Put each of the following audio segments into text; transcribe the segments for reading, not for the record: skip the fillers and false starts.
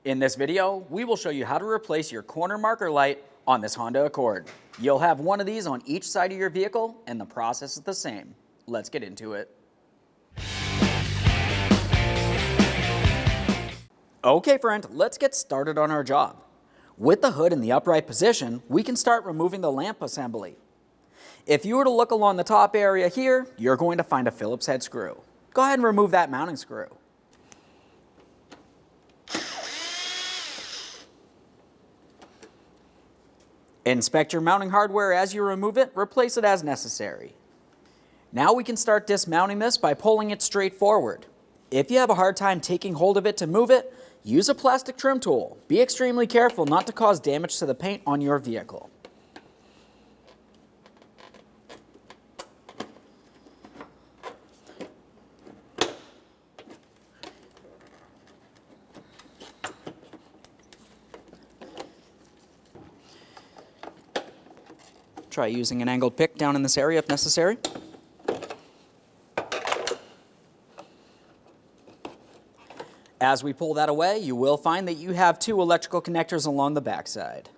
In this video, we will show you how to replace your corner marker light on this Honda Accord. You'll have one of these on each side of your vehicle, and the process is the same. Let's get into it. Okay friend, let's get started on our job. With the hood in the upright position, we can start removing the lamp assembly. If you were to look along the top area here, you're going to find a Phillips head screw. Go ahead and remove that mounting screw. Inspect your mounting hardware as you remove it, replace it as necessary. Now we can start dismounting this by pulling it straight forward. If you have a hard time taking hold of it to move it, use a plastic trim tool. Be extremely careful not to cause damage to the paint on your vehicle. Try using an angled pick down in this area if necessary. As we pull that away, you will find that you have two electrical connectors along the backside.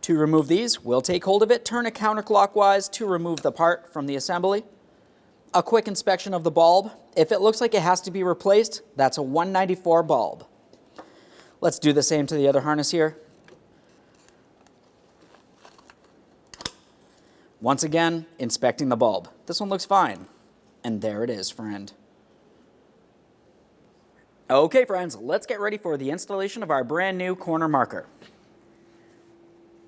To remove these, we'll take hold of it, turn it counterclockwise to remove the part from the assembly. A quick inspection of the bulb. If it looks like it has to be replaced, that's a 194 bulb. Let's do the same to the other harness here. Once again, inspecting the bulb. This one looks fine. And there it is, friend. Okay, friends, let's get ready for the installation of our brand new corner marker.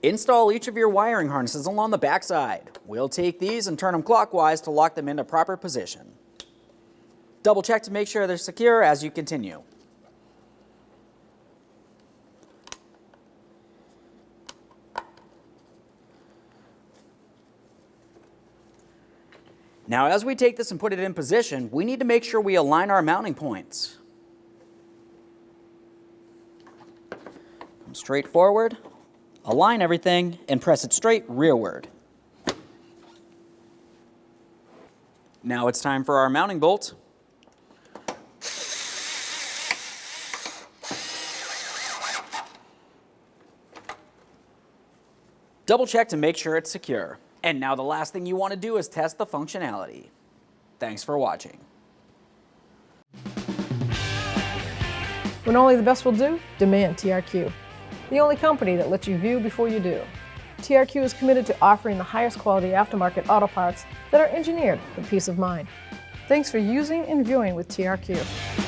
Install each of your wiring harnesses along the back side. We'll take these and turn them clockwise to lock them into proper position. Double check to make sure they're secure as you continue. Now, as we take this and put it in position, we need to make sure we align our mounting points. Come straight forward, align everything, and press it straight rearward. Now it's time for our mounting bolt. Double check to make sure it's secure. And now the last thing you want to do is test the functionality. Thanks for watching. When only the best will do, demand TRQ. The only company that lets you view before you do. TRQ is committed to offering the highest quality aftermarket auto parts that are engineered for peace of mind. Thanks for using and viewing with TRQ.